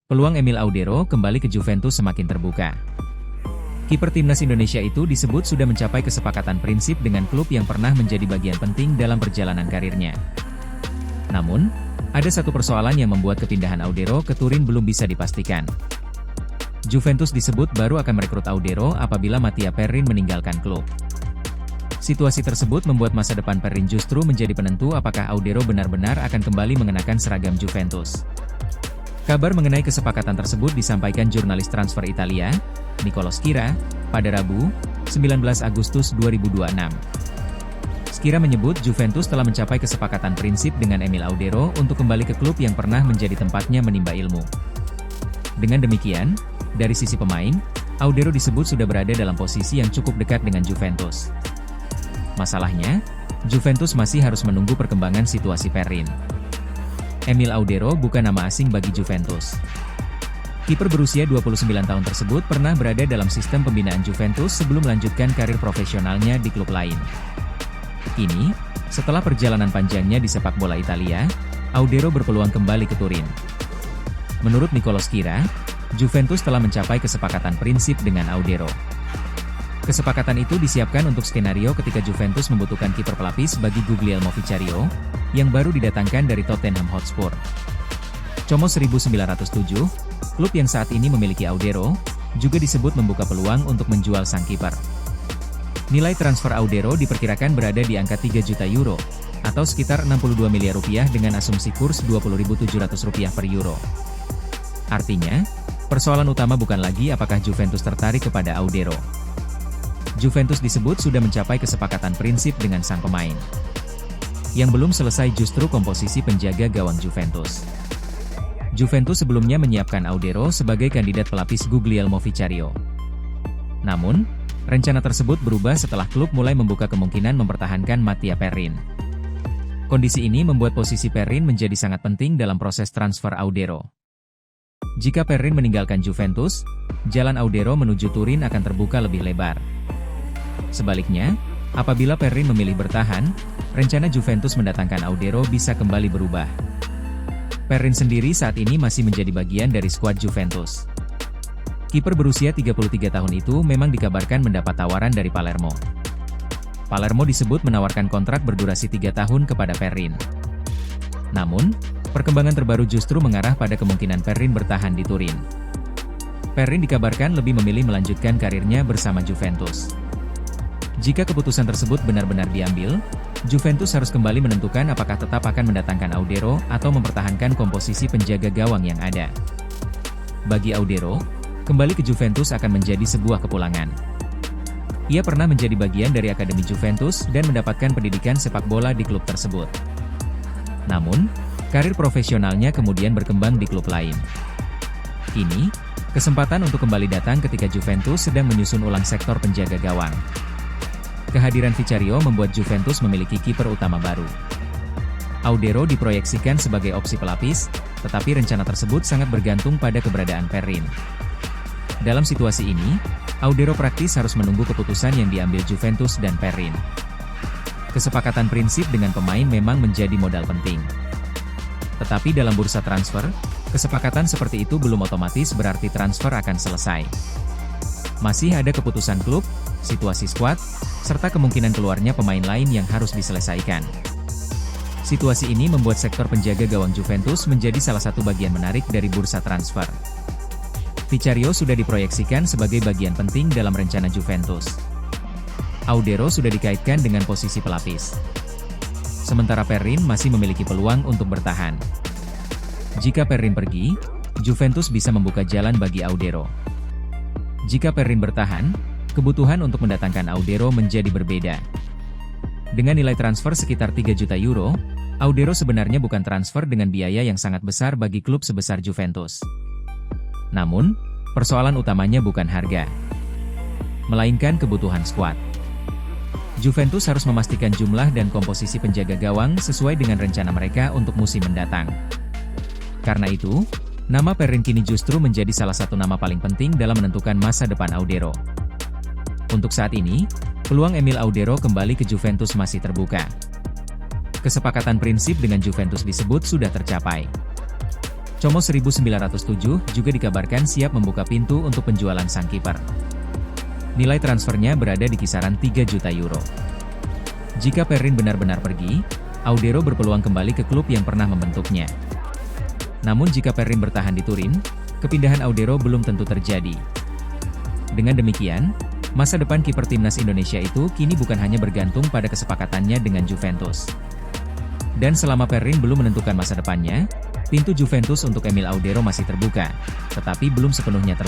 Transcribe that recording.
Peluang Emil Audero kembali ke Juventus semakin terbuka. Kiper timnas Indonesia itu disebut sudah mencapai kesepakatan prinsip dengan klub yang pernah menjadi bagian penting dalam perjalanan karirnya. Namun, ada satu persoalan yang membuat kepindahan Audero ke Turin belum bisa dipastikan. Juventus disebut baru akan merekrut Audero apabila Mattia Perin meninggalkan klub. Situasi tersebut membuat masa depan Perin justru menjadi penentu apakah Audero benar-benar akan kembali mengenakan seragam Juventus. Kabar mengenai kesepakatan tersebut disampaikan jurnalis transfer Italia, Nicolo Schira, pada Rabu, 19 Agustus 2026. Schira menyebut Juventus telah mencapai kesepakatan prinsip dengan Emil Audero untuk kembali ke klub yang pernah menjadi tempatnya menimba ilmu. Dengan demikian, dari sisi pemain, Audero disebut sudah berada dalam posisi yang cukup dekat dengan Juventus. Masalahnya, Juventus masih harus menunggu perkembangan situasi Perin. Emil Audero bukan nama asing bagi Juventus. Kiper berusia 29 tahun tersebut pernah berada dalam sistem pembinaan Juventus sebelum melanjutkan karir profesionalnya di klub lain. Kini, setelah perjalanan panjangnya di sepak bola Italia, Audero berpeluang kembali ke Turin. Menurut Nicolo Schira, Juventus telah mencapai kesepakatan prinsip dengan Audero. Kesepakatan itu disiapkan untuk skenario ketika Juventus membutuhkan kiper pelapis bagi Guglielmo Vicario, yang baru didatangkan dari Tottenham Hotspur. Como 1907, klub yang saat ini memiliki Audero, juga disebut membuka peluang untuk menjual sang kiper. Nilai transfer Audero diperkirakan berada di angka 3 juta euro, atau sekitar 62 miliar rupiah dengan asumsi kurs 20.700 rupiah per euro. Artinya, persoalan utama bukan lagi apakah Juventus tertarik kepada Audero. Juventus disebut sudah mencapai kesepakatan prinsip dengan sang pemain. Yang belum selesai justru komposisi penjaga gawang Juventus. Juventus sebelumnya menyiapkan Audero sebagai kandidat pelapis Guglielmo Vicario. Namun, rencana tersebut berubah setelah klub mulai membuka kemungkinan mempertahankan Mattia Perin. Kondisi ini membuat posisi Perin menjadi sangat penting dalam proses transfer Audero. Jika Perin meninggalkan Juventus, jalan Audero menuju Turin akan terbuka lebih lebar. Sebaliknya, apabila Perin memilih bertahan, rencana Juventus mendatangkan Audero bisa kembali berubah. Perin sendiri saat ini masih menjadi bagian dari skuad Juventus. Kiper berusia 33 tahun itu memang dikabarkan mendapat tawaran dari Palermo. Palermo disebut menawarkan kontrak berdurasi 3 tahun kepada Perin. Namun, perkembangan terbaru justru mengarah pada kemungkinan Perin bertahan di Turin. Perin dikabarkan lebih memilih melanjutkan karirnya bersama Juventus. Jika keputusan tersebut benar-benar diambil, Juventus harus kembali menentukan apakah tetap akan mendatangkan Audero atau mempertahankan komposisi penjaga gawang yang ada. Bagi Audero, kembali ke Juventus akan menjadi sebuah kepulangan. Ia pernah menjadi bagian dari akademi Juventus dan mendapatkan pendidikan sepak bola di klub tersebut. Namun, karir profesionalnya kemudian berkembang di klub lain. Kini, kesempatan untuk kembali datang ketika Juventus sedang menyusun ulang sektor penjaga gawang. Kehadiran Vicario membuat Juventus memiliki kiper utama baru. Audero diproyeksikan sebagai opsi pelapis, tetapi rencana tersebut sangat bergantung pada keberadaan Perin. Dalam situasi ini, Audero praktis harus menunggu keputusan yang diambil Juventus dan Perin. Kesepakatan prinsip dengan pemain memang menjadi modal penting. Tetapi dalam bursa transfer, kesepakatan seperti itu belum otomatis berarti transfer akan selesai. Masih ada keputusan klub, situasi skuad, serta kemungkinan keluarnya pemain lain yang harus diselesaikan. Situasi ini membuat sektor penjaga gawang Juventus menjadi salah satu bagian menarik dari bursa transfer. Vicario sudah diproyeksikan sebagai bagian penting dalam rencana Juventus. Audero sudah dikaitkan dengan posisi pelapis. Sementara Perin masih memiliki peluang untuk bertahan. Jika Perin pergi, Juventus bisa membuka jalan bagi Audero. Jika Perin bertahan, kebutuhan untuk mendatangkan Audero menjadi berbeda. Dengan nilai transfer sekitar 3 juta euro, Audero sebenarnya bukan transfer dengan biaya yang sangat besar bagi klub sebesar Juventus. Namun, persoalan utamanya bukan harga, melainkan kebutuhan skuad. Juventus harus memastikan jumlah dan komposisi penjaga gawang sesuai dengan rencana mereka untuk musim mendatang. Karena itu, nama Perin kini justru menjadi salah satu nama paling penting dalam menentukan masa depan Audero. Untuk saat ini, peluang Emil Audero kembali ke Juventus masih terbuka. Kesepakatan prinsip dengan Juventus disebut sudah tercapai. Como 1907 juga dikabarkan siap membuka pintu untuk penjualan sang kiper. Nilai transfernya berada di kisaran 3 juta euro. Jika Perin benar-benar pergi, Audero berpeluang kembali ke klub yang pernah membentuknya. Namun jika Perin bertahan di Turin, kepindahan Audero belum tentu terjadi. Dengan demikian, masa depan kiper timnas Indonesia itu kini bukan hanya bergantung pada kesepakatannya dengan Juventus. Dan selama Perin belum menentukan masa depannya, pintu Juventus untuk Emil Audero masih terbuka, tetapi belum sepenuhnya terbuka.